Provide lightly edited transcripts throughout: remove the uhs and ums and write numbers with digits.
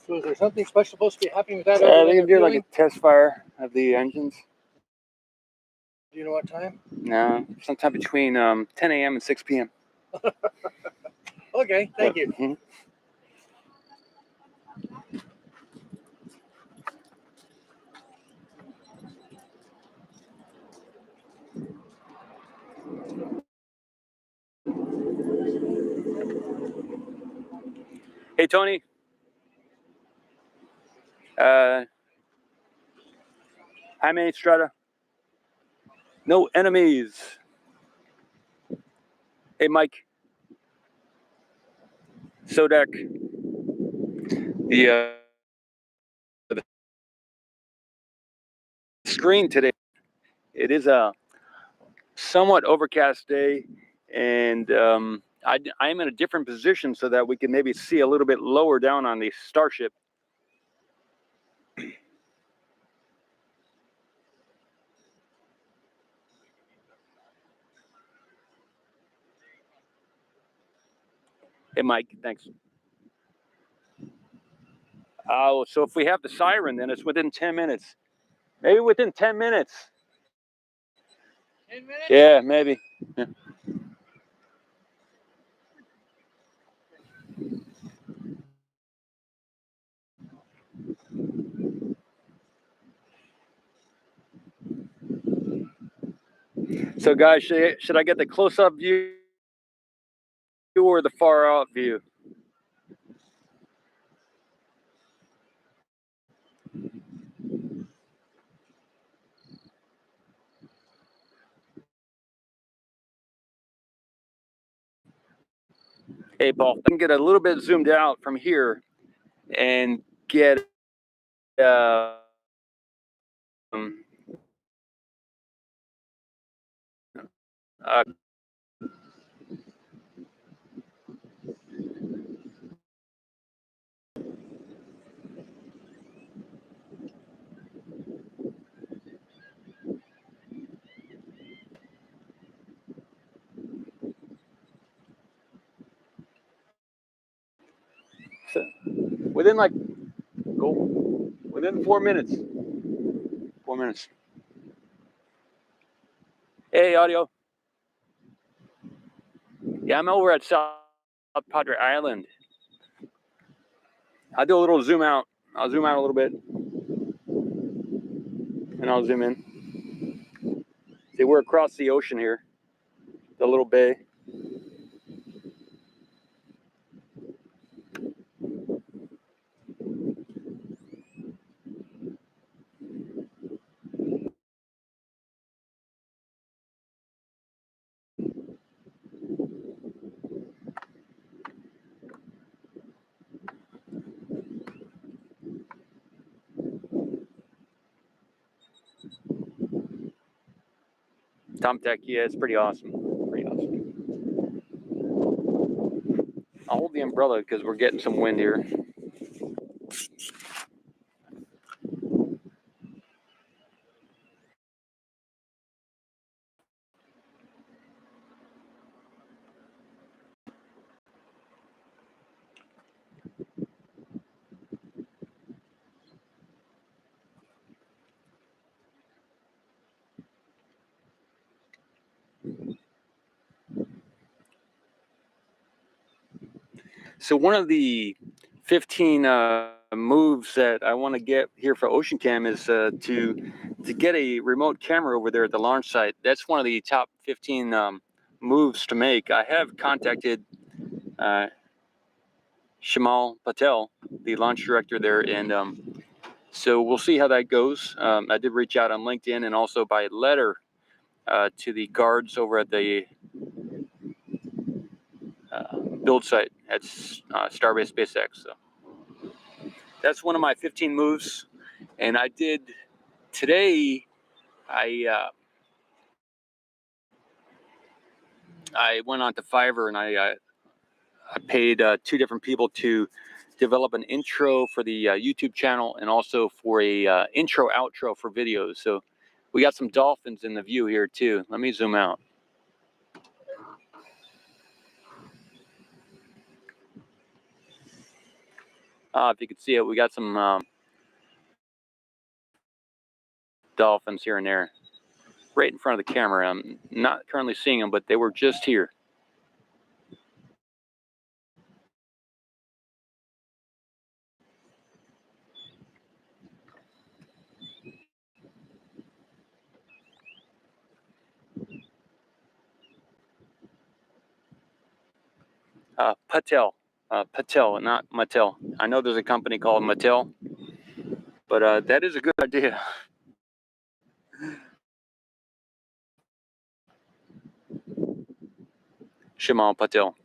So is there something special supposed to be happening with that? They're going to do like a test fire of the engines. Do you know what time? No, sometime between 10 a.m. and 6 p.m. Okay, thank you. Mm-hmm. Hey, Tony. Jaime Estrada. No enemies. Hey, Mike. Sodek. The screen today. It is a somewhat overcast day, and I'm in a different position so that we can maybe see a little bit lower down on the Starship. Hey, Mike, thanks. Oh, so if we have the siren, then it's within 10 minutes. Maybe within 10 minutes. 10 minutes? Yeah, maybe. Yeah. So, guys, should I get the close-up view or the far-out view? Hey, Paul, I can get a little bit zoomed out from here and get uh, so within within 4 minutes. 4 minutes. Hey, audio. Yeah, I'm over at South Padre Island. I'll do a little zoom out. I'll zoom out a little bit, and I'll zoom in. See, we're across the ocean here, the little bay. Tom Tech, yeah, it's pretty awesome. Pretty awesome. I'll hold the umbrella because we're getting some wind here. So one of the 15 moves that I want to get here for Ocean Cam is to get a remote camera over there at the launch site. That's one of the top 15 moves to make. I have contacted Shamal Patel, the launch director there, and so we'll see how that goes. I did reach out on LinkedIn and also by letter to the guards over at the build site at Starbase SpaceX. So that's one of my 15 moves, and I did today. I went on to Fiverr and I paid 2 different people to develop an intro for the YouTube channel and also for a intro outro for videos. So we got some dolphins in the view here too. Let me zoom out. If you can see it, we got some dolphins here and there, right in front of the camera. I'm not currently seeing them, but they were just here. Patel, not Mattel. I know there's a company called Mattel, but that is a good idea. Shimon Patel.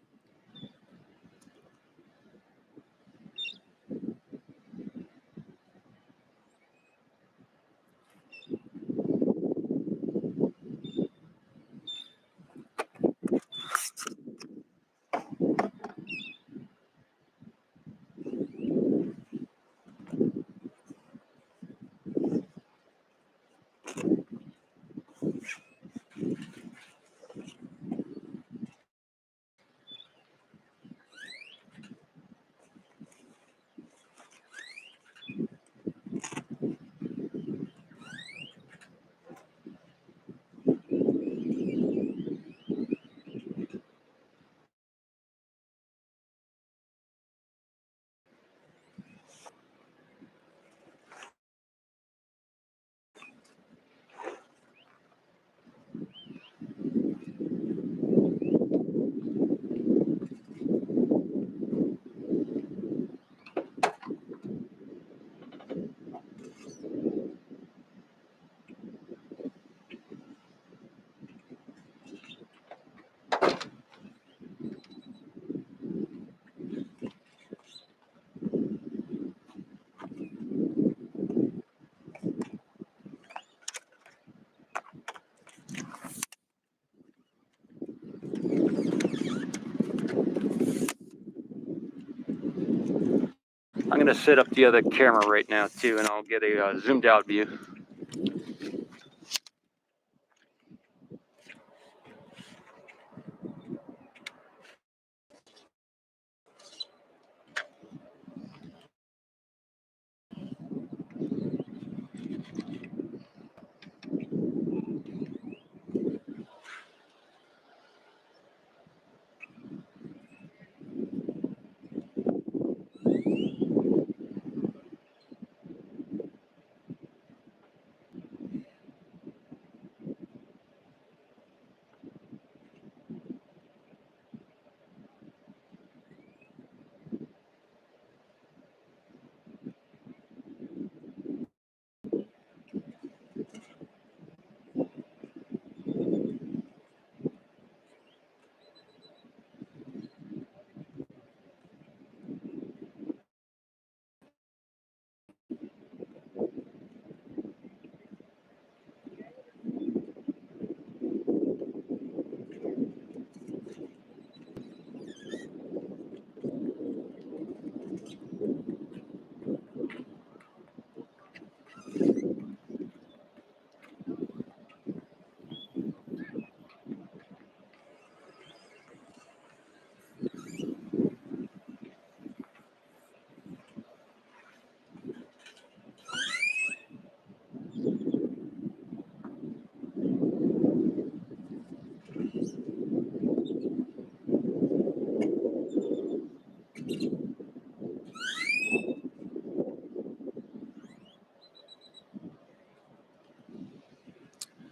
I'm going to set up the other camera right now too, and I'll get a zoomed out view.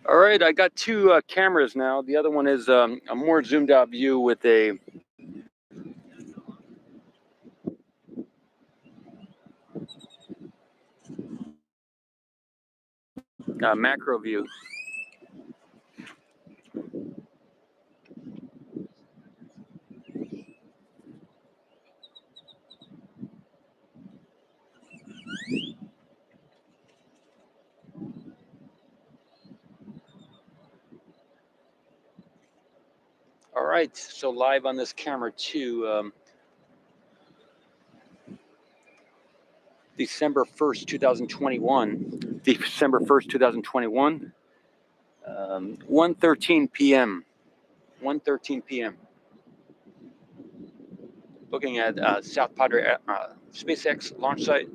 All right, I got two cameras now. The other one is a more zoomed out view with a macro view. All right, so live on this camera too. December 1st, 2021. December 1st, 2021. 1:13 p.m. 1:13 p.m. looking at South Padre SpaceX launch site.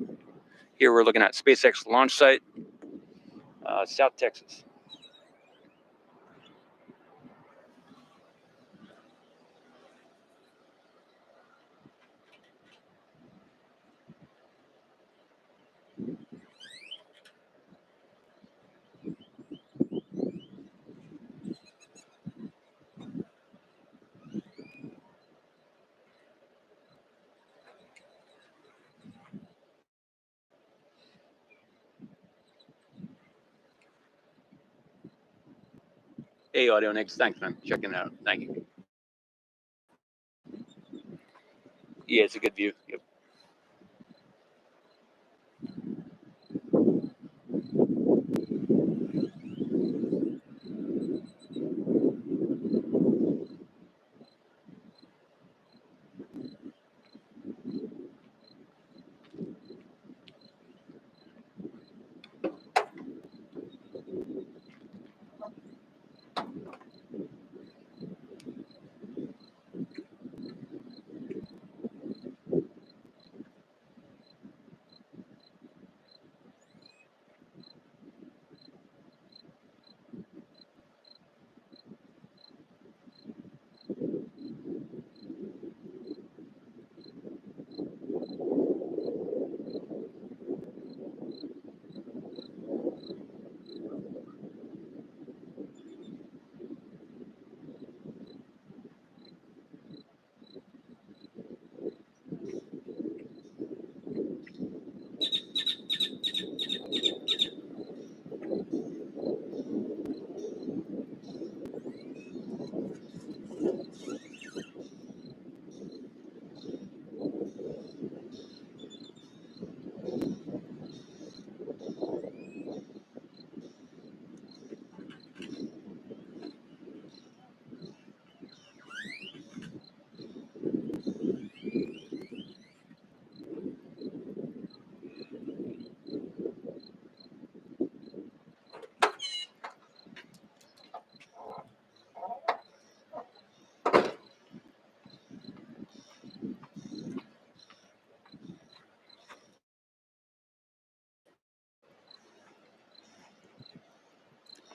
Here we're looking at SpaceX launch site, South Texas. Hey, Audio Nix, thanks, man. Checking it out. Thank you. Yeah, it's a good view. Yep.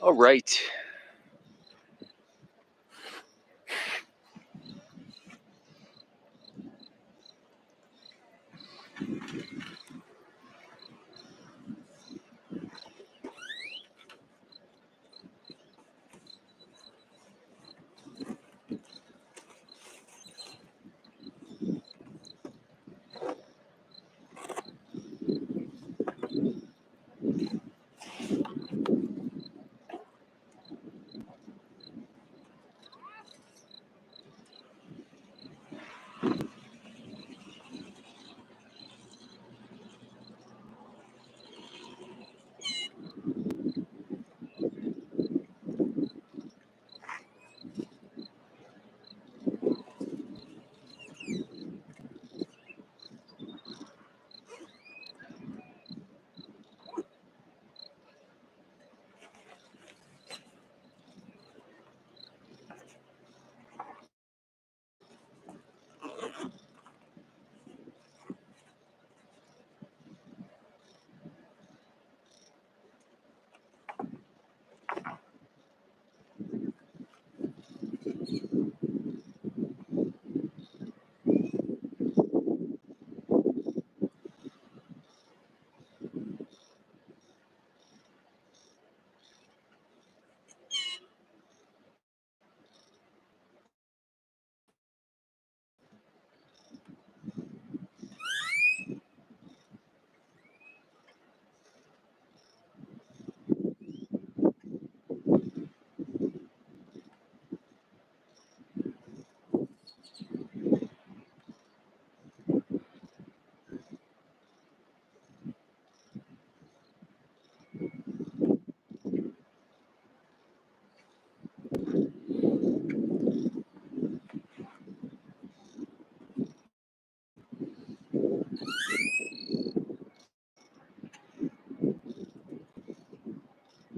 All right.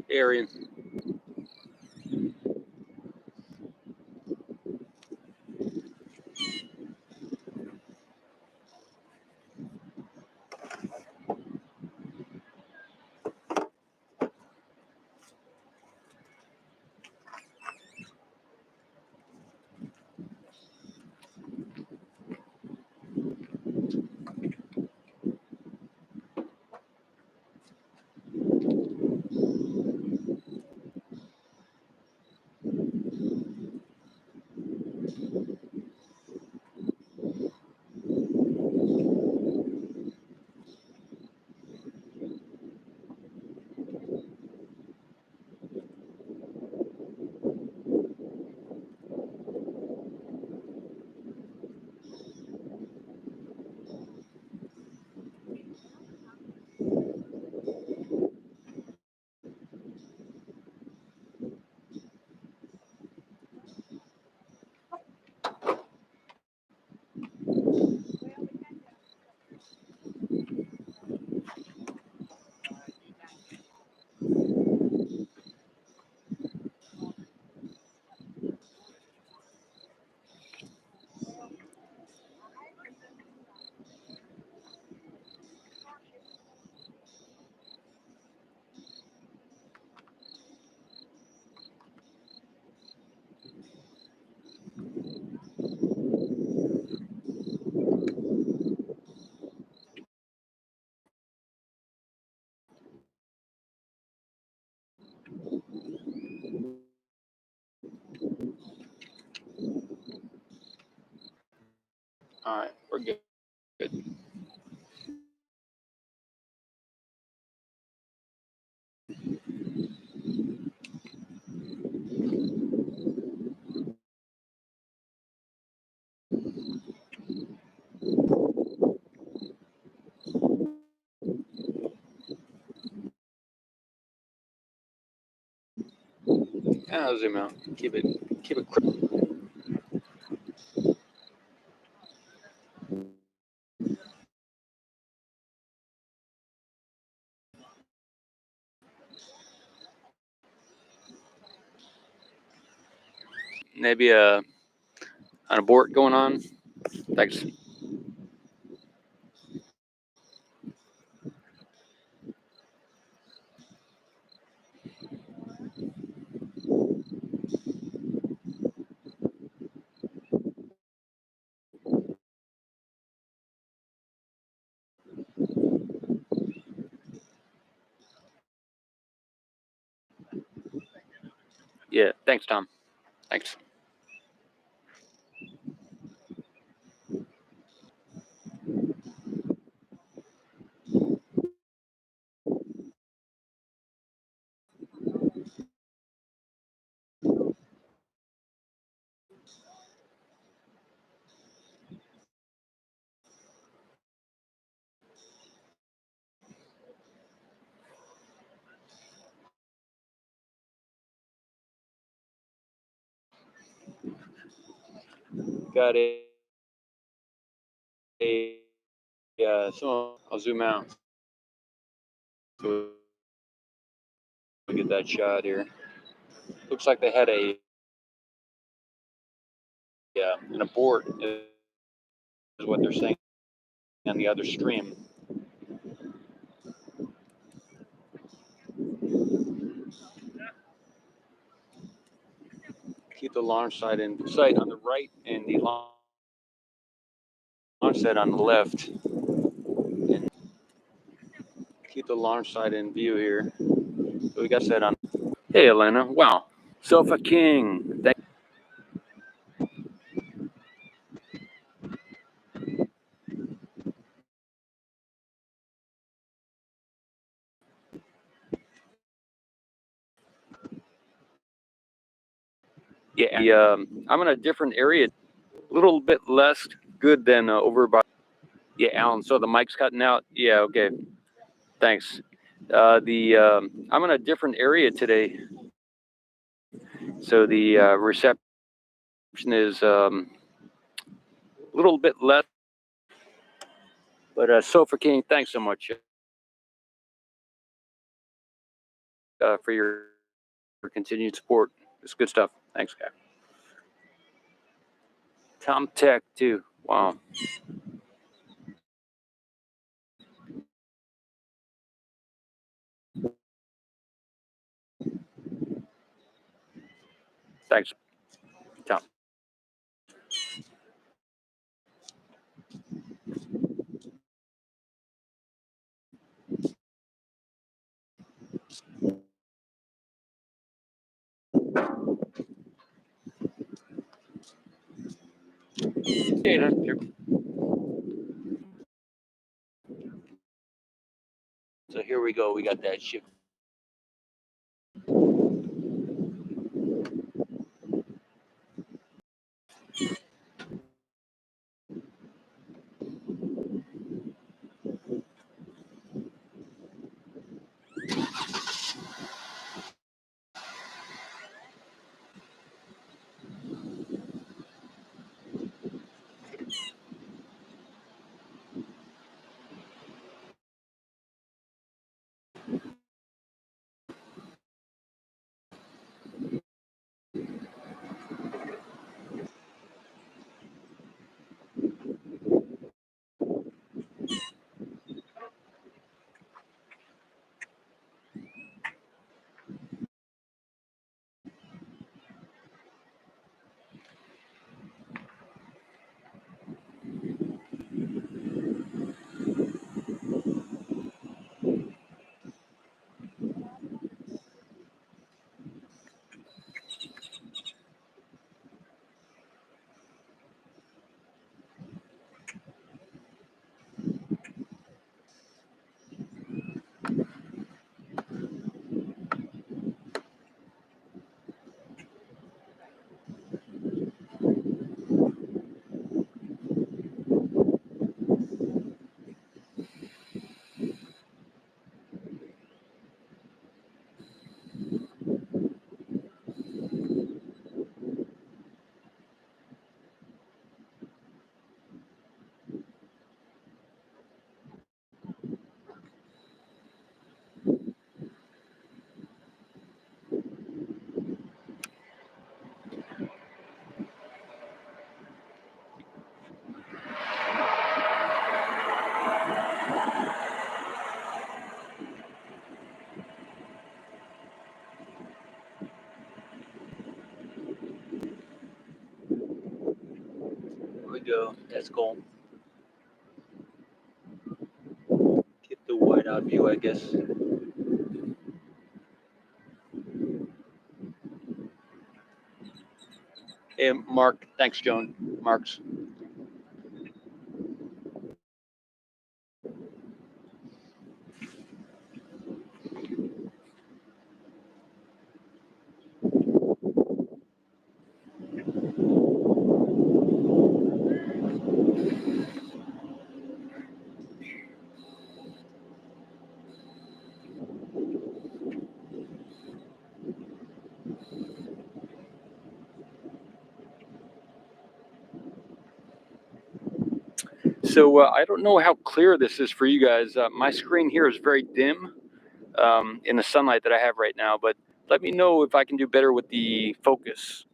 Arian. All right, we're good. I'll zoom out. Keep it crisp. Maybe an abort going on. Thanks. Yeah, thanks, Tom. Thanks. Got so I'll zoom out so we get that shot here. Looks like they had an abort is what they're saying on the other stream. Keep the launch site on the right and the launch site on the left. And keep the launch site in view here. So we got set on. Hey, Elena. Wow. Sofa King. Thank. Yeah. I'm in a different area. A little bit less good than over by. Yeah, Alan. So the mic's cutting out. Yeah. Okay. Thanks. I'm in a different area today, so the reception is a little bit less. But Sofa King, thanks so much for your continued support. It's good stuff. Thanks, guy. Tom Tech too. Wow. Thanks, Tom. Here. So here we go. We got that ship. angle. Get the wide out view, I guess. Hey, Mark. Thanks, Joan. Marks. So I don't know how clear this is for you guys. My screen here is very dim in the sunlight that I have right now, but let me know if I can do better with the focus.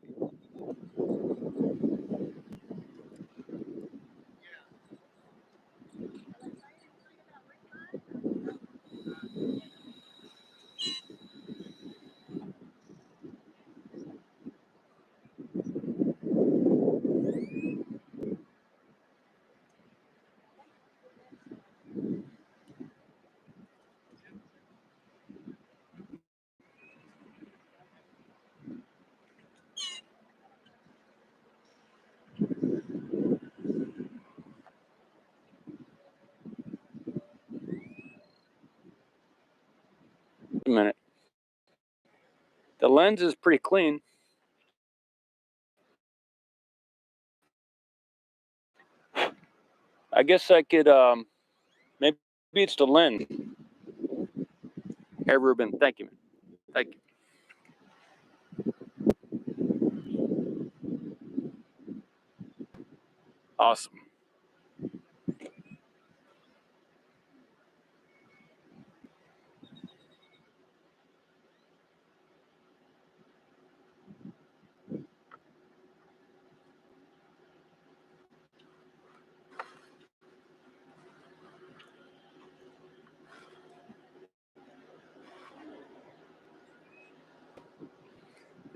A minute. The lens is pretty clean. I guess I could, maybe it's the lens. Hey, Ruben, thank you, man. Thank you. Awesome.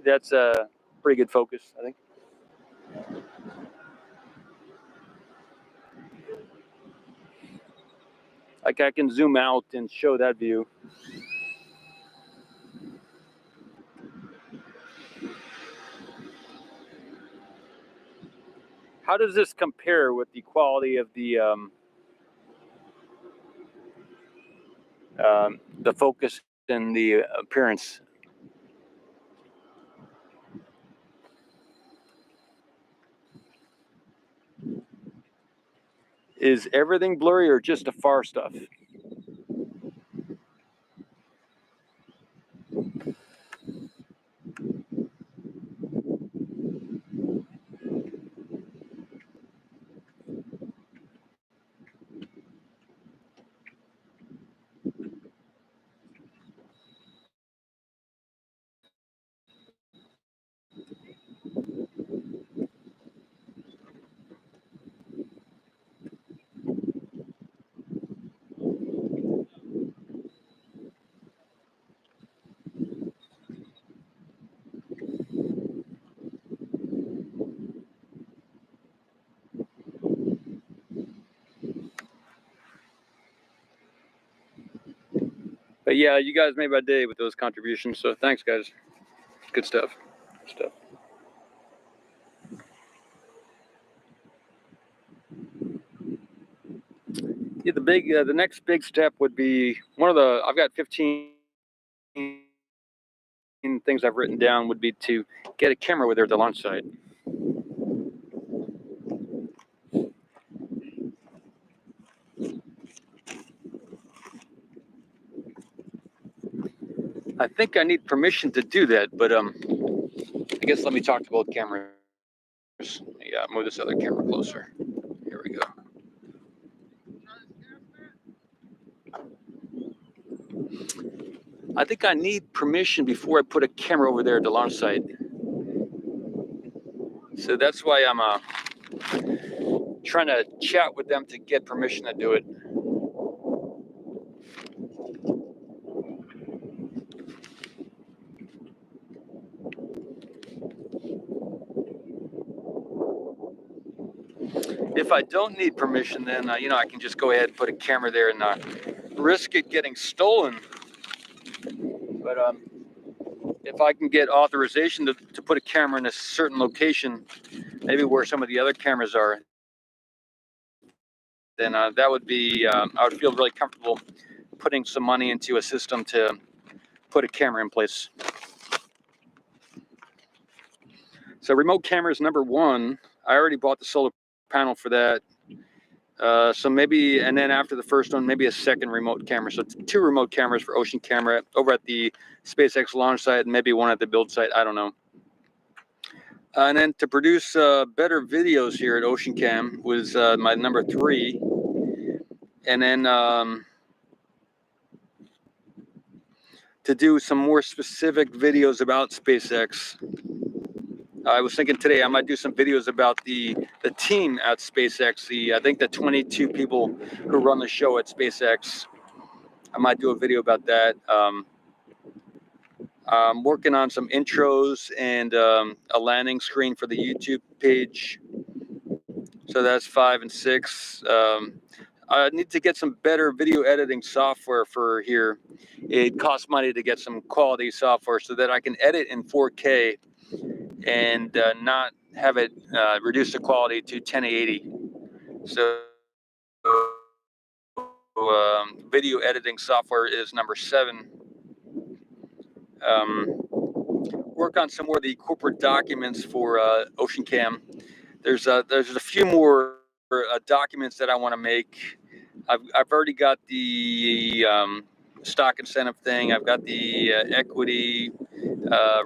That's a pretty good focus, I think. Like I can zoom out and show that view. How does this compare with the quality of the focus and the appearance? Is everything blurry or just the far stuff? But yeah, you guys made my day with those contributions. So thanks, guys. Good stuff. Good stuff. Yeah, the next big step would be I've got 15 things I've written down would be to get a camera with her at the launch site. I think I need permission to do that, but I guess let me talk to both cameras. Yeah, move this other camera closer. Here we go. I think I need permission before I put a camera over there at the launch site. So that's why I'm trying to chat with them to get permission to do it. if I don't need permission, then you know, I can just go ahead and put a camera there and risk it getting stolen. But if I can get authorization to put a camera in a certain location, maybe where some of the other cameras are, then that would be, I would feel really comfortable putting some money into a system to put a camera in place. So remote camera is number one. I already bought the solar panel for that. So maybe, and then after the first one, maybe a second remote camera. So 2 remote cameras for Ocean Camera over at the SpaceX launch site, and maybe one at the build site. I don't know. And then to produce better videos here at Ocean Cam was my number 3. And then to do some more specific videos about SpaceX. I was thinking today I might do some videos about the team at SpaceX. I think the 22 people who run the show at SpaceX. I might do a video about that. I'm working on some intros and a landing screen for the YouTube page. So that's 5 and 6. I need to get some better video editing software for here. It costs money to get some quality software so that I can edit in 4K and not have it reduce the quality to 1080. So video editing software is number 7. Work on some more of the corporate documents for Ocean Cam. There's a few more documents that I want to make. I've already got the stock incentive thing. I've got the equity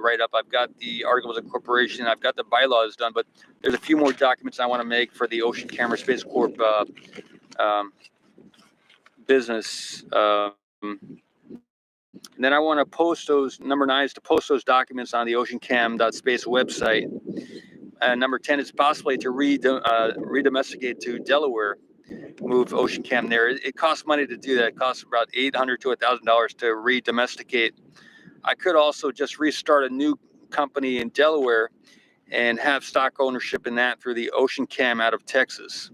write-up. I've got the articles of incorporation. I've got the bylaws done, but there's a few more documents I want to make for the Ocean Camera Space Corp business. And then I want to post those, number 9 is to post those documents on the oceancam.space website. And number 10 is possibly to redomesticate to Delaware, move Ocean Cam there. It costs money to do that. It costs about $800 to $1,000 to redomesticate. I could also just restart a new company in Delaware and have stock ownership in that through the Ocean Cam out of Texas.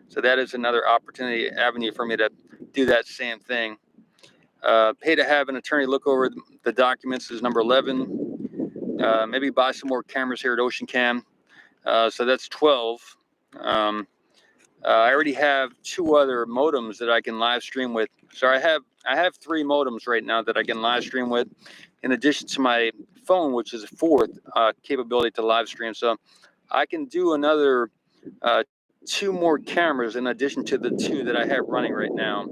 So that is another opportunity avenue for me to do that same thing. Pay to have an attorney look over the documents is number 11. Maybe buy some more cameras here at Ocean Cam. So that's 12. I already have 2 other modems that I can live stream with. So I have 3 modems right now that I can live stream with, in addition to my phone, which is a 4th capability to live stream. So I can do another 2 more cameras in addition to the 2 that I have running right now.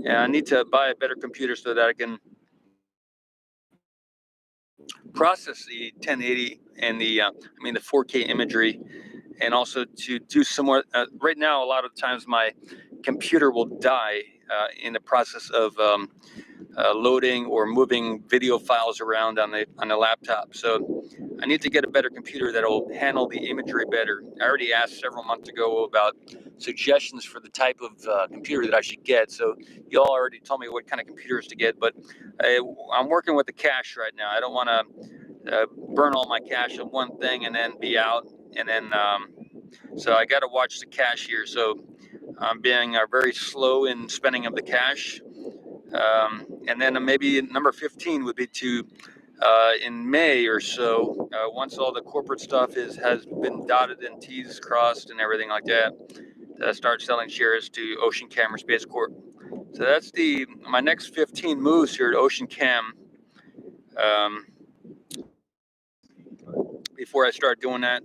And I need to buy a better computer so that I can process the 1080 and the 4K imagery, and also to do some more. Right now, a lot of times my computer will die in the process of loading or moving video files around on the laptop. So I need to get a better computer that will handle the imagery better. I already asked several months ago about suggestions for the type of computer that I should get. So you all already told me what kind of computers to get, but I'm working with the cache right now. I don't want to burn all my cash on one thing and then be out. And then, so I got to watch the cache here. So I'm being very slow in spending of the cash. And then maybe number 15 would be to, in May or so, once all the corporate stuff has been dotted and T's crossed and everything like that, start selling shares to Ocean Camera Space Corp. So that's my next 15 moves here at Ocean Cam. Before I start doing that,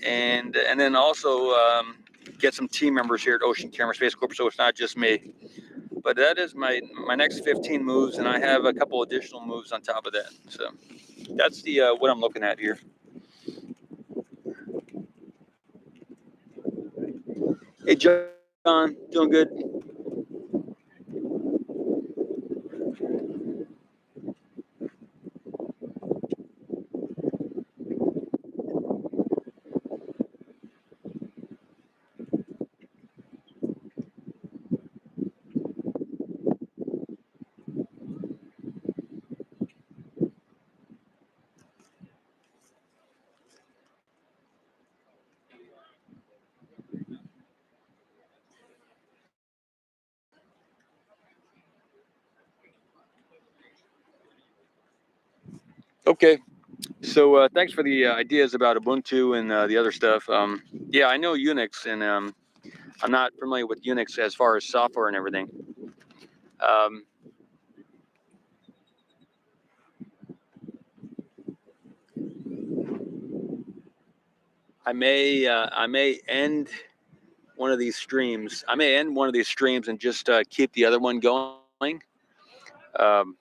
and then also get some team members here at Ocean Camera Space Corp, so it's not just me. But that is my next 15 moves, and I have a couple additional moves on top of that. So that's what I'm looking at here. Hey, John, doing good? Okay. So thanks for the ideas about Ubuntu and the other stuff. Yeah, I know Unix, and I'm not familiar with Unix as far as software and everything. I may end one of these streams. I may end one of these streams and just keep the other one going. Um,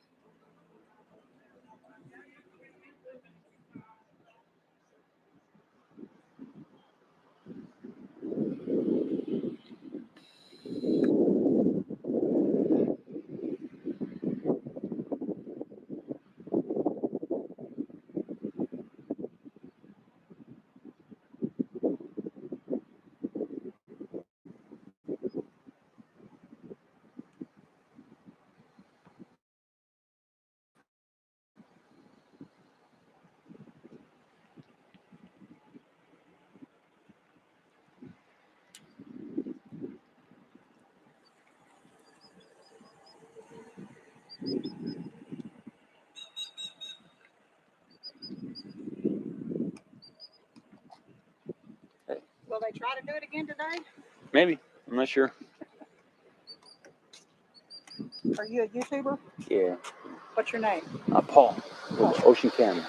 Will they try to do it again today? Maybe. I'm not sure. Are you a YouTuber? Yeah. What's your name? Paul. Ocean Cam.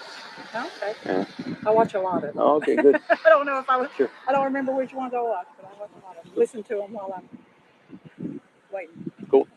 Okay. Yeah. I watch a lot of them. Oh, okay, good. I don't know if I was. Sure. I don't remember which ones I watch, but I watch a lot of them. Listen to them while I'm waiting. Cool.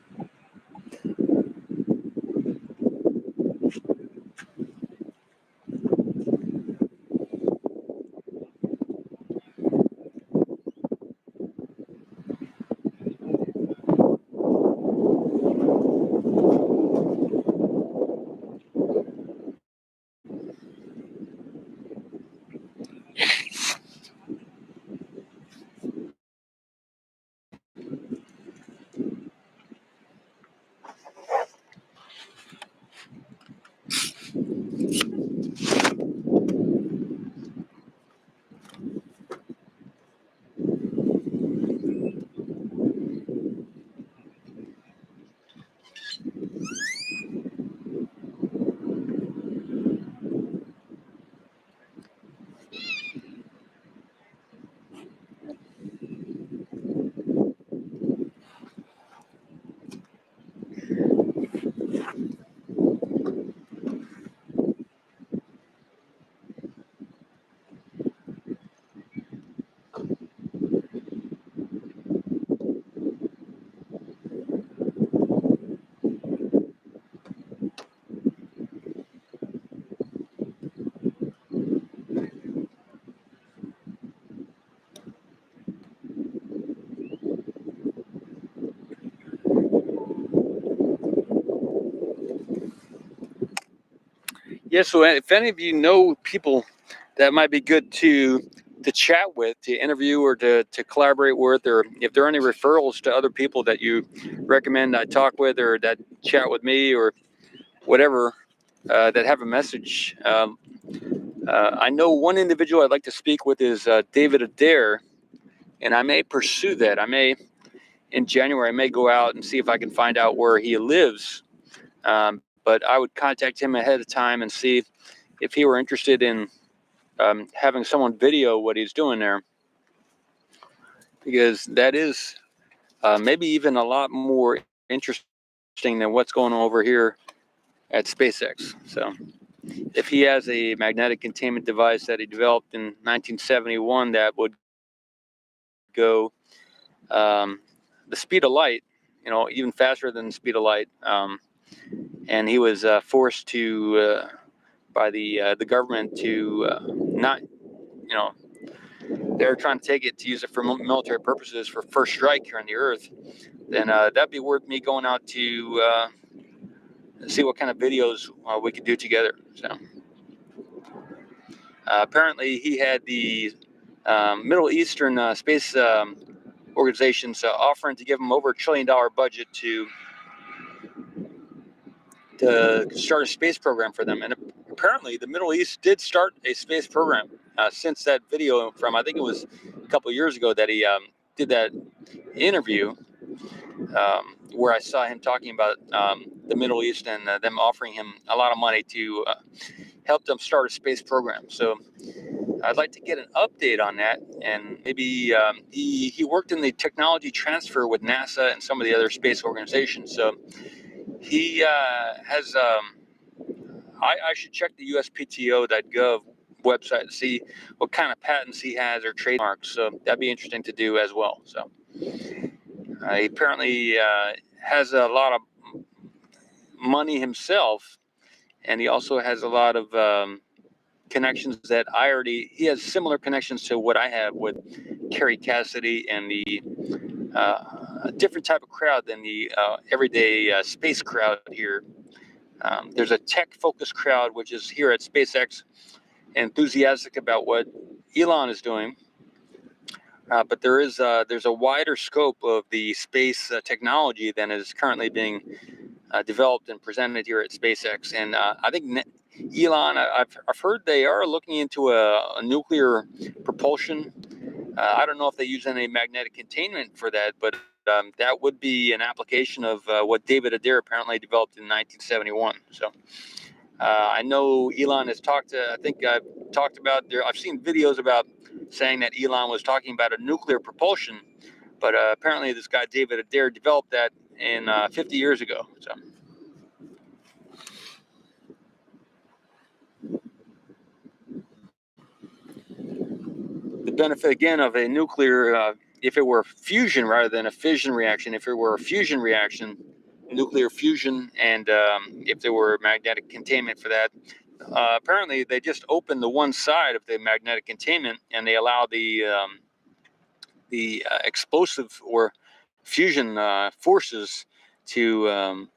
Yeah, so if any of you know people that might be good to chat with, to interview, or to collaborate with, or if there are any referrals to other people that you recommend I talk with, or that chat with me, or whatever, that have a message. I know one individual I'd like to speak with is David Adair, and I may pursue that. I may, in January, I may go out and see if I can find out where he lives. But I would contact him ahead of time and see if he were interested in having someone video what he's doing there, because that is maybe even a lot more interesting than what's going on over here at SpaceX. So if he has a magnetic containment device that he developed in 1971 that would go the speed of light, even faster than the speed of light, and he was forced to by the government to not, they're trying to take it to use it for military purposes for first strike here on the Earth, then that'd be worth me going out to see what kind of videos we could do together. So apparently he had the Middle Eastern space organizations offering to give him over $1 trillion budget to start a space program for them. And apparently the Middle East did start a space program since that video from, I think it was a couple of years ago, that he did that interview where I saw him talking about the Middle East and them offering him a lot of money to helped them start a space program. So I'd like to get an update on that, and maybe he worked in the technology transfer with NASA and some of the other space organizations. So he has. I should check the USPTO.gov website to see what kind of patents he has or trademarks. So that'd be interesting to do as well. So he apparently has a lot of money himself, and he also has a lot of connections that he has similar connections to what I have with Kerry Cassidy and the a different type of crowd than the everyday space crowd here. There's a tech-focused crowd, which is here at SpaceX, enthusiastic about what Elon is doing. But there's a wider scope of the space technology than is currently being developed and presented here at SpaceX. And I think Elon, I've heard they are looking into a nuclear propulsion. I don't know if they use any magnetic containment for that, but that would be an application of what David Adair apparently developed in 1971. So I know Elon has talked to, I think I've talked about there, I've seen videos about saying that Elon was talking about a nuclear propulsion, but apparently this guy David Adair developed that in 50 years ago. So. The benefit again of a nuclear, if it were fusion rather than a fission reaction, if it were a fusion reaction, nuclear fusion, and if there were magnetic containment for that, apparently they just open the one side of the magnetic containment and they allow the explosive or fusion forces to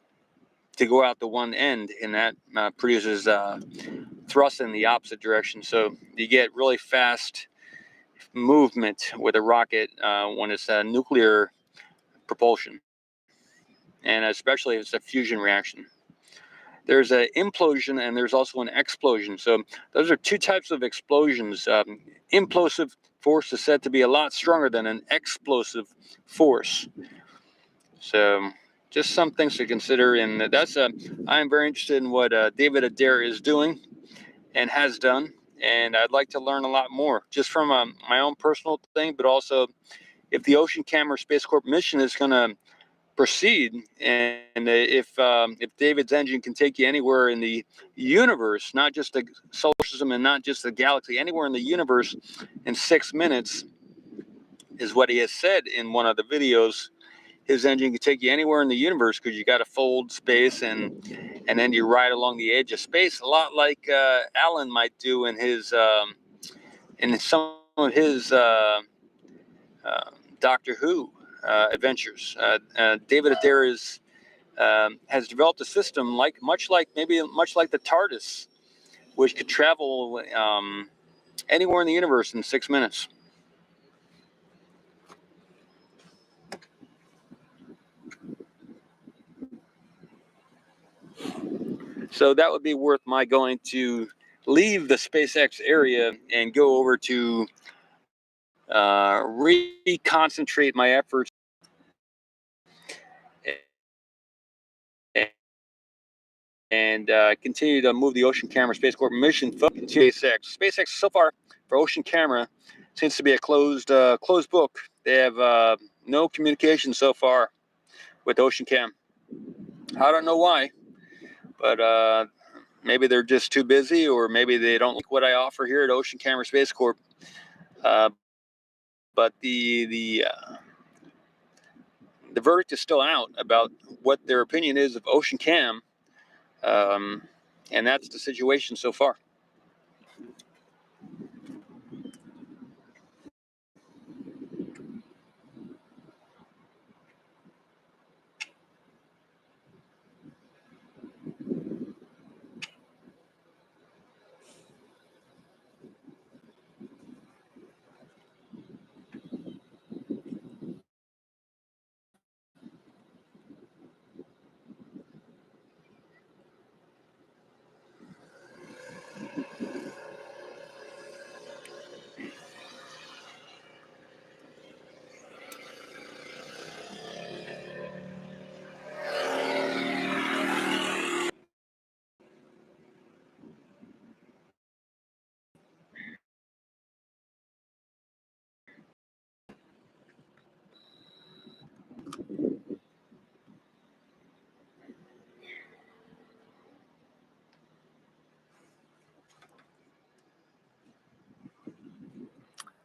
go out the one end, and that produces thrust in the opposite direction. So you get really fast movement with a rocket when it's a nuclear propulsion, and especially if it's a fusion reaction. There's an implosion and there's also an explosion. So those are two types of explosions. Implosive force is said to be a lot stronger than an explosive force. So just some things to consider, and that's I'm very interested in what David Adair is doing and has done, and I'd like to learn a lot more just from my own personal thing, but also if the Ocean Camera Space Corp mission is going to proceed, and if David's engine can take you anywhere in the universe, not just the solar system and not just the galaxy, anywhere in the universe in 6 minutes, is what he has said in one of the videos. His engine can take you anywhere in the universe because you got to fold space and then you ride along the edge of space, a lot like Alan might do in some of his Doctor Who adventures. David Adair has developed a system much like the TARDIS, which could travel anywhere in the universe in 6 minutes. So that would be worth my going to leave the SpaceX area and go over to reconcentrate my efforts and continue to move the Ocean Camera Space Corp mission to SpaceX. SpaceX so far for Ocean Camera seems to be a closed book. They have no communication so far with Ocean Cam. I don't know why, but maybe they're just too busy, or maybe they don't like what I offer here at Ocean Camera Space Corp. But the verdict is still out about what their opinion is of Ocean Cam, and that's the situation so far.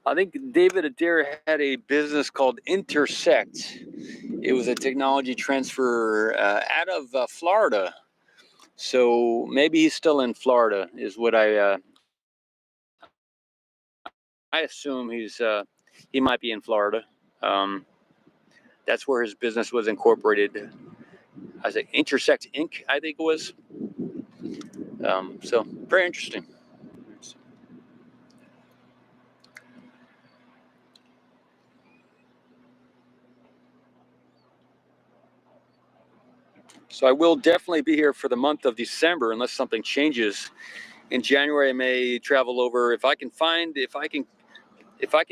I think David Adair had a business called Intersect. It was a technology transfer out of Florida. So maybe he's still in Florida, is what I assume he might be in Florida. That's where his business was incorporated. I say Intersect Inc. I think it was. So very interesting. So I will definitely be here for the month of December unless something changes. In January, I may travel over if I can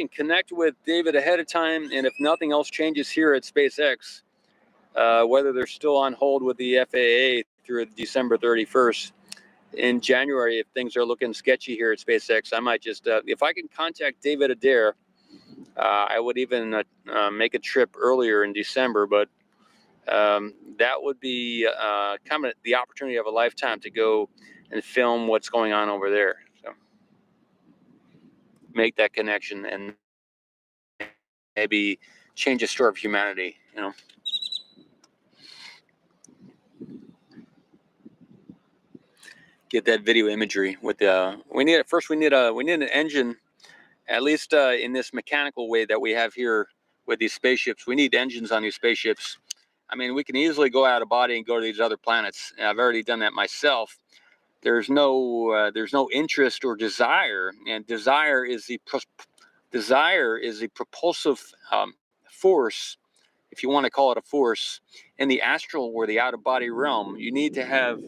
connect with David ahead of time, and if nothing else changes here at SpaceX, whether they're still on hold with the FAA through December 31st. In January, if things are looking sketchy here at SpaceX, I might just, if I can contact David Adair, I would even make a trip earlier in December, but that would be kind of the opportunity of a lifetime to go and film what's going on over there. So make that connection and maybe change the story of humanity, you know. Get that video imagery with we need an engine, at least in this mechanical way that we have here with these spaceships. We need engines on these spaceships. I mean, we can easily go out of body and go to these other planets. I've already done that myself. There's no interest or desire, and desire is the propulsive force, if you want to call it a force, in the astral or the out-of-body realm. You need to have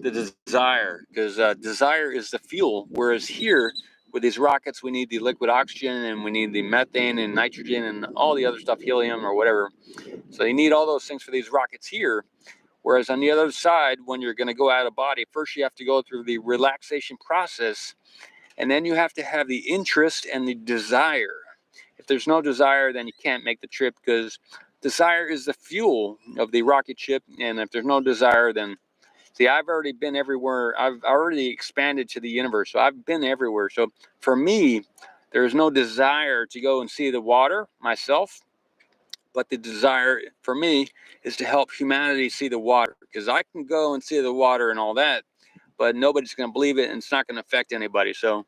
the desire, because desire is the fuel, whereas here with these rockets we need the liquid oxygen and we need the methane and nitrogen and all the other stuff, helium or whatever. So you need all those things for these rockets here, whereas on the other side, when you're going to go out of body, first you have to go through the relaxation process, and then you have to have the interest and the desire. If there's no desire, then you can't make the trip, because desire is the fuel of the rocket ship. And if there's no desire, then see, I've already been everywhere. I've already expanded to the universe, so I've been everywhere. So for me, there's no desire to go and see the water myself, but the desire for me is to help humanity see the water, because I can go and see the water and all that, but nobody's going to believe it, and it's not going to affect anybody. So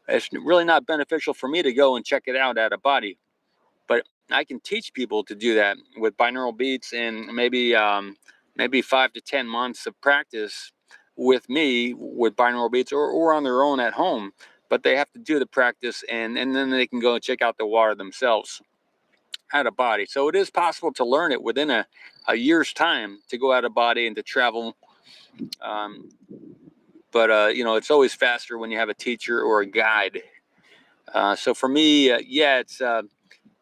it's really not beneficial for me to go and check it out out of body. But I can teach people to do that with binaural beats, and maybe 5 to 10 months of practice with me with binaural beats, or on their own at home. But they have to do the practice, and then they can go and check out the water themselves out of body. So it is possible to learn it within a year's time, to go out of body and to travel. But you know, it's always faster when you have a teacher or a guide. So for me, yeah,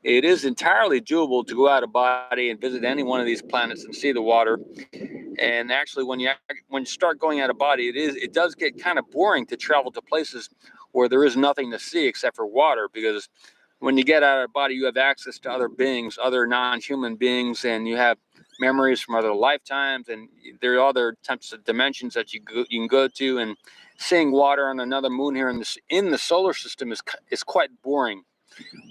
it is entirely doable to go out of body and visit any one of these planets and see the water. And actually, when you start going out of body, it does get kind of boring to travel to places where there is nothing to see except for water, because when you get out of body, you have access to other beings, other non-human beings, and you have memories from other lifetimes, and there are other types of dimensions that you can go to. And seeing water on another moon here in the solar system is quite boring.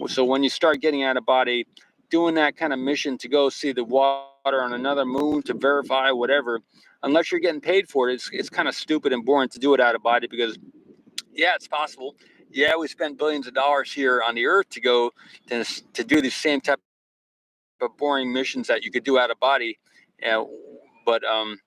So when you start getting out of body, doing that kind of mission to go see the water on another moon to verify whatever, unless you're getting paid for it, it's kind of stupid and boring to do it out of body. Because yeah, it's possible. Yeah, we spend billions of dollars here on the Earth to go to do the same type of boring missions that you could do out of body. But and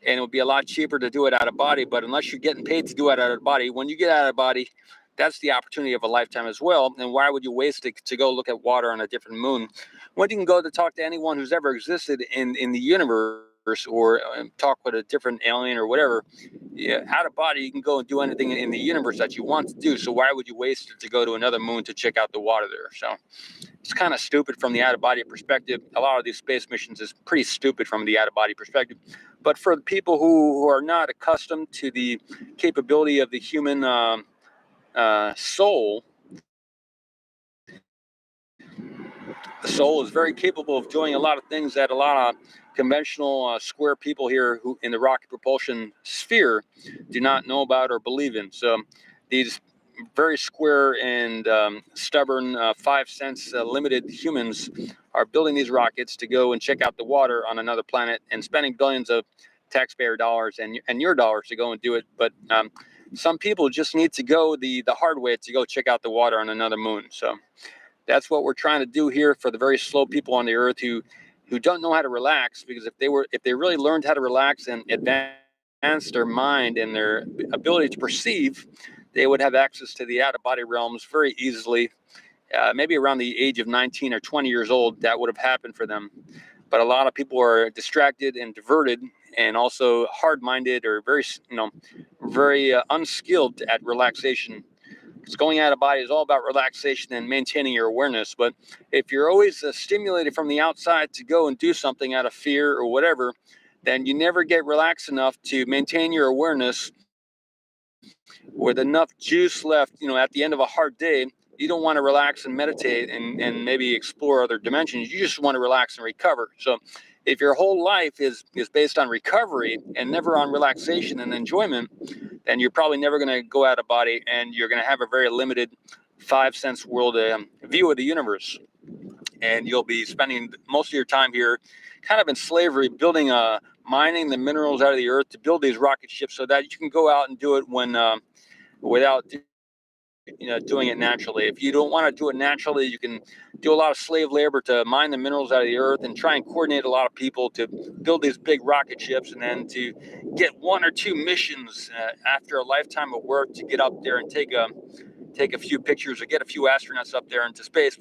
it would be a lot cheaper to do it out of body. But unless you're getting paid to do it out of body, when you get out of body, that's the opportunity of a lifetime as well. And why would you waste it to go look at water on a different moon when you can go to talk to anyone who's ever existed in the universe, or talk with a different alien or whatever? Yeah, out of body, you can go and do anything in the universe that you want to do. So why would you waste it to go to another moon to check out the water there? So it's kind of stupid from the out of body perspective. A lot of these space missions is pretty stupid from the out of body perspective. But for the people who are not accustomed to the capability of the human soul, the soul is very capable of doing a lot of things that a lot of conventional square people here who in the rocket propulsion sphere do not know about or believe in. So these very square and stubborn 5 cents limited humans are building these rockets to go and check out the water on another planet and spending billions of taxpayer dollars and your dollars to go and do it. But some people just need to go the hard way to go check out the water on another moon. So that's what we're trying to do here for the very slow people on the earth who don't know how to relax, because if they really learned how to relax and advance their mind and their ability to perceive, they would have access to the out-of-body realms very easily. Maybe around the age of 19 or 20 years old, that would have happened for them. But a lot of people are distracted and diverted, and also hard-minded or very unskilled at relaxation. Because going out of body is all about relaxation and maintaining your awareness. But if you're always stimulated from the outside to go and do something out of fear or whatever, then you never get relaxed enough to maintain your awareness with enough juice left. At the end of a hard day, you don't want to relax and meditate and maybe explore other dimensions. You just want to relax and recover. So if your whole life is based on recovery and never on relaxation and enjoyment, then you're probably never going to go out of body, and you're going to have a very limited 5 sense world view of the universe. And you'll be spending most of your time here kind of in slavery, mining the minerals out of the earth to build these rocket ships so that you can go out and do it without doing it naturally. If you don't want to do it naturally, you can do a lot of slave labor to mine the minerals out of the earth and try and coordinate a lot of people to build these big rocket ships, and then to get 1 or 2 missions after a lifetime of work to get up there and take a few pictures or get a few astronauts up there into space.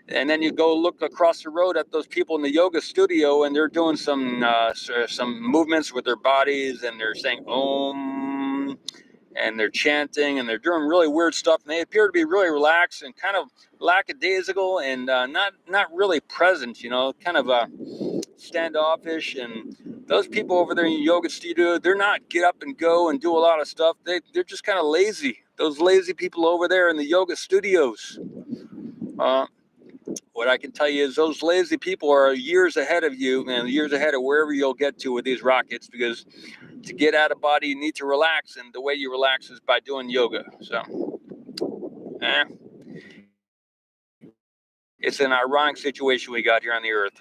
And then you go look across the road at those people in the yoga studio, and they're doing some movements with their bodies, and they're saying Om, and they're chanting, and they're doing really weird stuff, and they appear to be really relaxed and kind of lackadaisical and not really present, kind of standoffish. And those people over there in the yoga studio, they're not get up and go and do a lot of stuff. They're just kind of lazy. Those lazy people over there in the yoga studios. What I can tell you is those lazy people are years ahead of you, and years ahead of wherever you'll get to with these rockets, because to get out of body, you need to relax, and the way you relax is by doing yoga. So, it's an ironic situation we got here on the earth.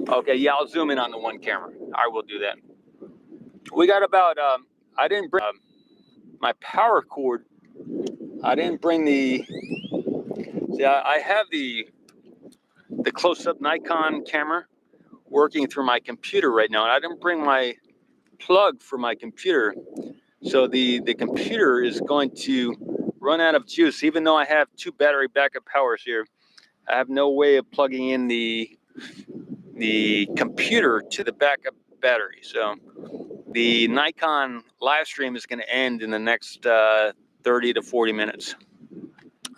Okay, yeah, I'll zoom in on the one camera. I will do that. We got about, I didn't bring my power cord. I didn't bring I have the close-up Nikon camera working through my computer right now, and I didn't bring my plug for my computer. So the computer is going to run out of juice, even though I have 2 battery backup powers here. I have no way of plugging in the computer to the backup battery. So the Nikon live stream is going to end in the next 30 to 40 minutes.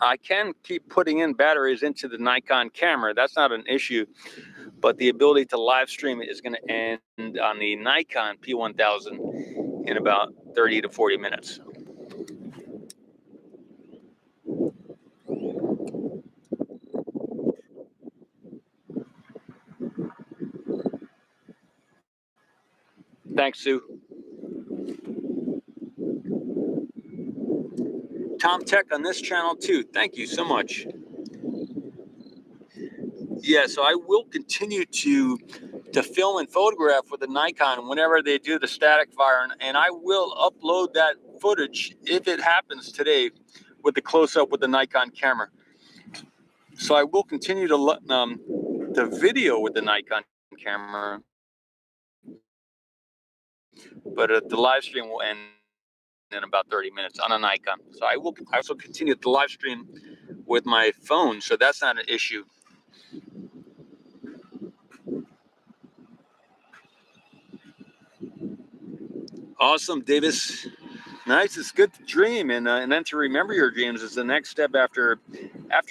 I can keep putting in batteries into the Nikon camera. That's not an issue. But the ability to live stream is going to end on the Nikon P1000 in about 30 to 40 minutes. Thanks, Sue. Tom Tech on this channel too. Thank you so much. Yeah, so I will continue to film and photograph with the Nikon whenever they do the static fire, and I will upload that footage if it happens today with the close-up with the Nikon camera. So I will continue to video with the Nikon camera, but the live stream will end in about 30 minutes on a Nikon. So I will also continue the live stream with my phone, so that's not an issue. Awesome, Davis. Nice. It's good to dream, and then to remember your dreams is the next step. After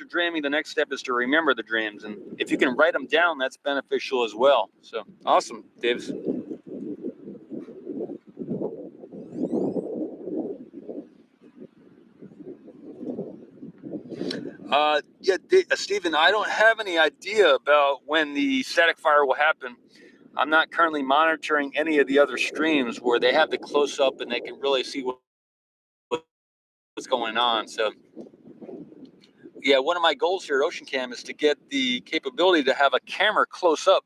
dreaming, the next step is to remember the dreams, and if you can write them down, that's beneficial as well. So awesome, Davis. Stephen, I don't have any idea about when the static fire will happen. I'm not currently monitoring any of the other streams where they have the close up and they can really see what's going on. So, yeah, one of my goals here at Ocean Cam is to get the capability to have a camera close up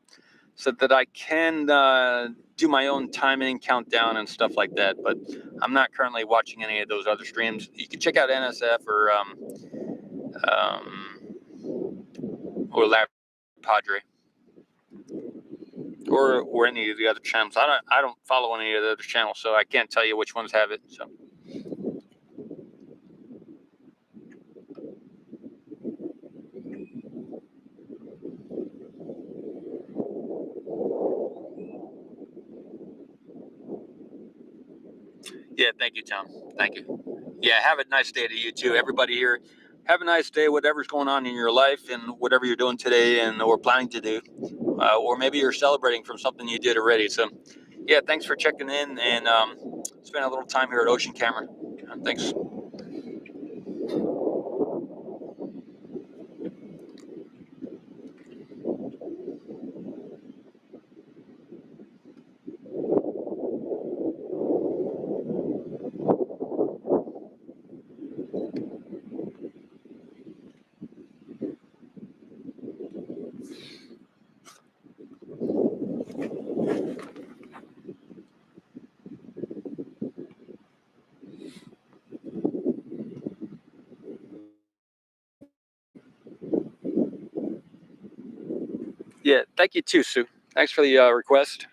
so that I can do my own timing, countdown, and stuff like that. But I'm not currently watching any of those other streams. You can check out NSF or Lab Padre or any of the other channels. I don't follow any of the other channels, so I can't tell you which ones have it. So. Yeah, thank you, Tom. Thank you. Yeah, have a nice day to you too. Everybody here, have a nice day, whatever's going on in your life and whatever you're doing today and or planning to do. Or maybe you're celebrating from something you did already. So, yeah, thanks for checking in and spend a little time here at Ocean Camera. Thanks. Yeah, thank you too, Sue. Thanks for the request.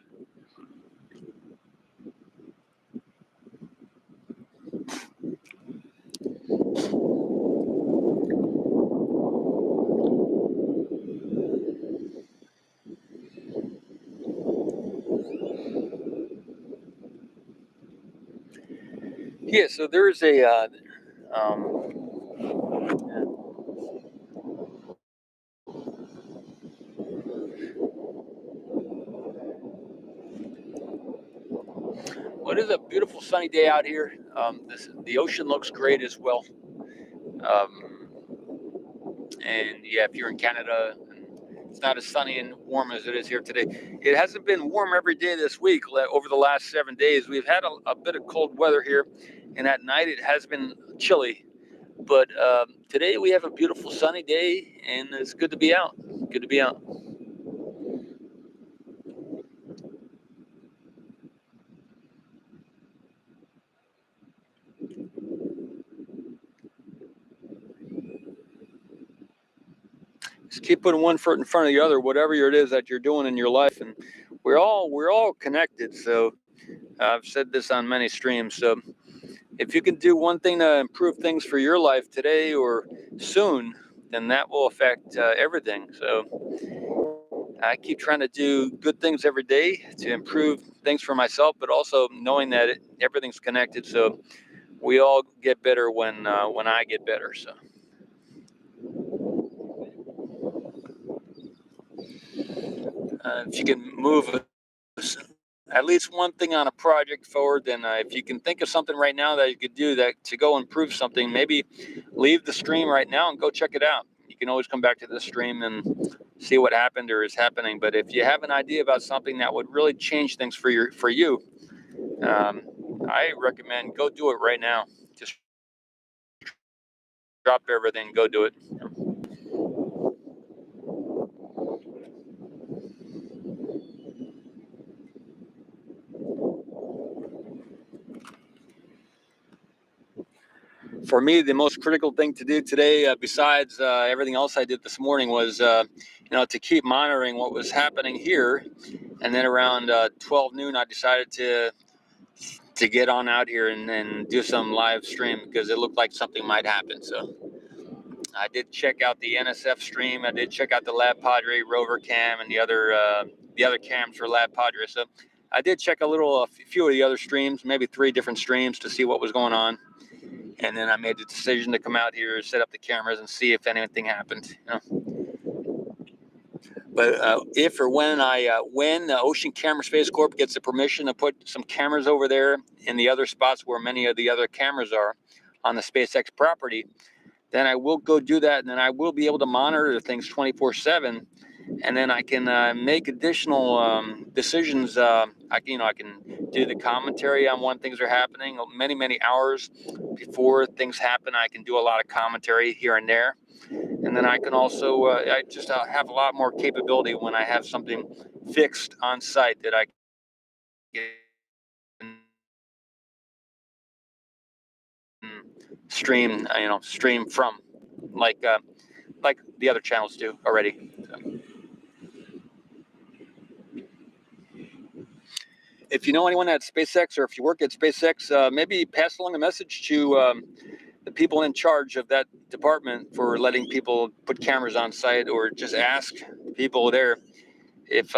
Yeah, so there's a well, it is a beautiful sunny day out here. The ocean looks great as well. And yeah, if you're in Canada, it's not as sunny and warm as it is here today. It hasn't been warm every day this week. Over the last 7 days, we've had a bit of cold weather here, and at night it has been chilly. But today we have a beautiful sunny day, and it's good to be out. Good to be out. Just keep putting one foot in front of the other, whatever it is that you're doing in your life, and we're all connected. So I've said this on many streams. So if you can do one thing to improve things for your life today or soon, then that will affect everything. So I keep trying to do good things every day to improve things for myself, but also knowing that everything's connected. So we all get better when I get better. So. If you can move at least one thing on a project forward, then if you can think of something right now that you could do that to go improve something, maybe leave the stream right now and go check it out. You can always come back to the stream and see what happened or is happening. But if you have an idea about something that would really change things for you, I recommend go do it right now. Just drop everything, go do it. For me, the most critical thing to do today, besides everything else I did this morning, was to keep monitoring what was happening here. And then around 12 noon, I decided to get on out here and do some live stream because it looked like something might happen. So I did check out the NSF stream. I did check out the Lab Padre rover cam and the other cams for Lab Padre. So I did check a few of the other streams, maybe 3 different streams to see what was going on. And then I made the decision to come out here, set up the cameras, and see if anything happened. But if or when when Ocean Camera Space Corp gets the permission to put some cameras over there in the other spots where many of the other cameras are on the SpaceX property, then I will go do that, and then I will be able to monitor things 24/7, and then I can make additional decisions. I can do the commentary on when things are happening. Many hours before things happen, I can do a lot of commentary here and there, and then I can also I just have a lot more capability when I have something fixed on site that I can stream from, like the other channels do already. So, if you know anyone at SpaceX, or if you work at SpaceX, maybe pass along a message to the people in charge of that department for letting people put cameras on site, or just ask people there if,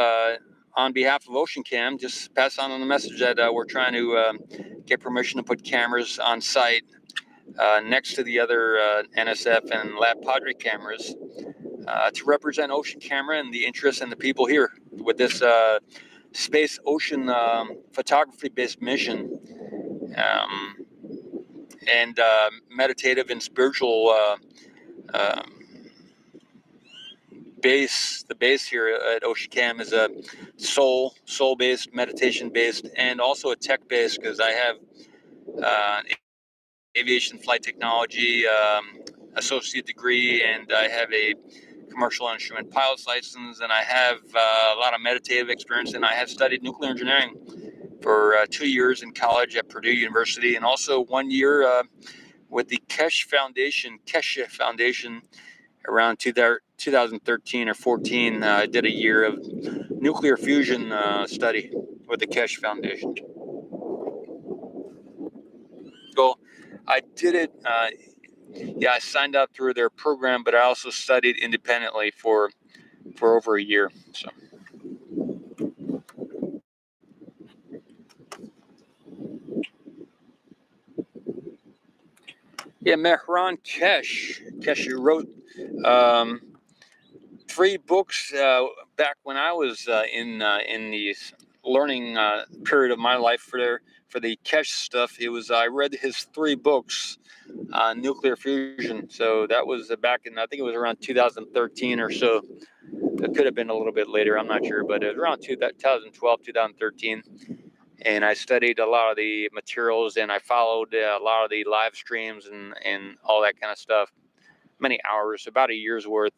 on behalf of OceanCam, just pass on the message that we're trying to get permission to put cameras on site next to the other NSF and Lab Padre cameras to represent Ocean Camera and the interests and the people here with this space ocean photography based mission, and meditative and spiritual base. The base here at OceanCam is a soul based, meditation based, and also a tech based, because I have aviation flight technology associate degree, and I have a commercial instrument pilot's license, and I have a lot of meditative experience, and I have studied nuclear engineering for 2 years in college at Purdue University, and also 1 year with the Keshe Foundation around 2013 or 14. I did a year of nuclear fusion study with the Keshe Foundation. So I did it. I signed up through their program, but I also studied independently for over a year. So. Yeah, Mehran Keshe wrote 3 books back when I was in the learning period of my life for the Keshe stuff. I read his 3 books on nuclear fusion. So that was back in, I think it was around 2013 or so. It could have been a little bit later, I'm not sure, but it was around 2012, 2013. And I studied a lot of the materials, and I followed a lot of the live streams and all that kind of stuff. Many hours, about a year's worth,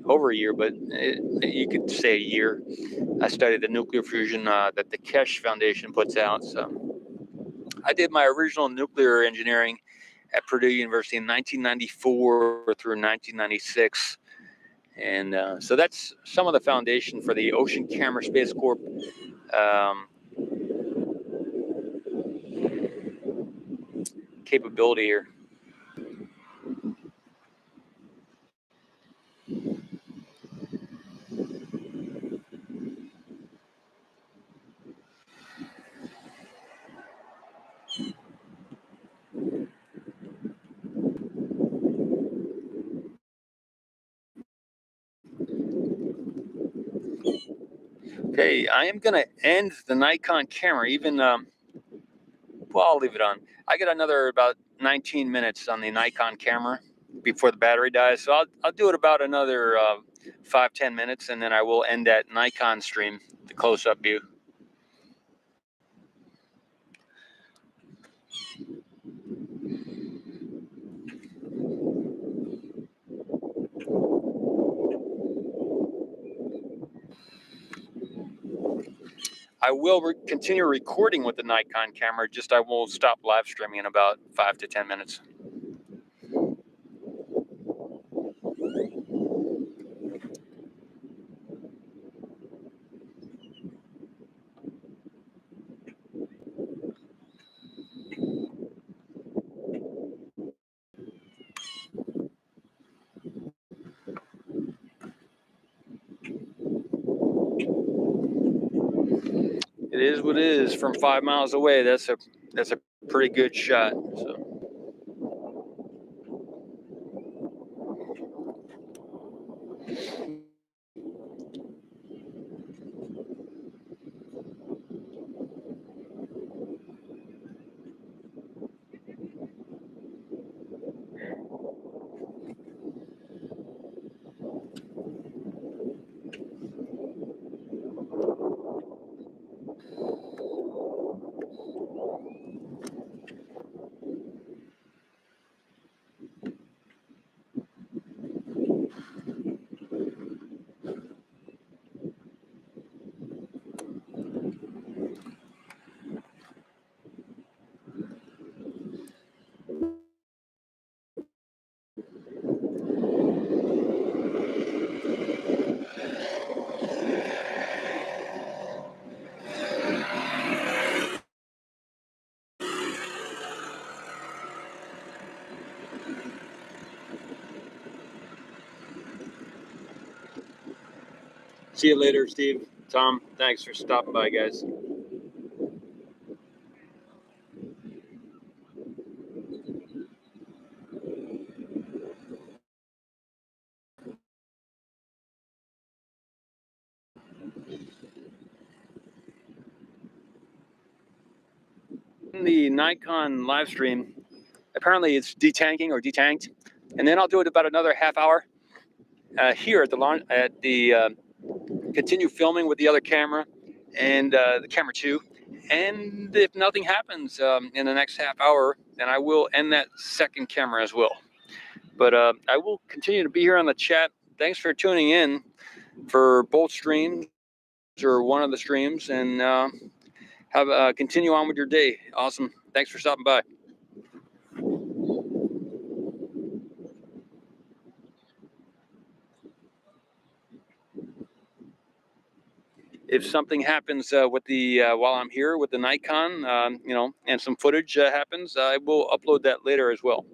over a year, but you could say a year. I studied the nuclear fusion that the Keshe Foundation puts out. So I did my original nuclear engineering at Purdue University in 1994 through 1996. And so that's some of the foundation for the Ocean Camera Space Corp. Capability here. Okay, I am going to end the Nikon camera, even, well, I'll leave it on. I got another about 19 minutes on the Nikon camera before the battery dies, so I'll do it about another 5-10 minutes, and then I will end that Nikon stream, the close-up view. I will continue recording with the Nikon camera, just I will stop live streaming in about 5 to 10 minutes. It is what it is. From 5 miles away, that's a pretty good shot. So. See you later, Steve. Tom, thanks for stopping by, guys. In the Nikon live stream, apparently it's detanking or detanked, and then I'll do it about another half hour here at the launch at the continue filming with the other camera and the camera 2. And if nothing happens in the next half hour, then I will end that second camera as well. But I will continue to be here on the chat. Thanks for tuning in for both streams or one of the streams, and have continue on with your day. Awesome. Thanks for stopping by. If something happens with the while I'm here with the Nikon, and some footage happens, I will upload that later as well.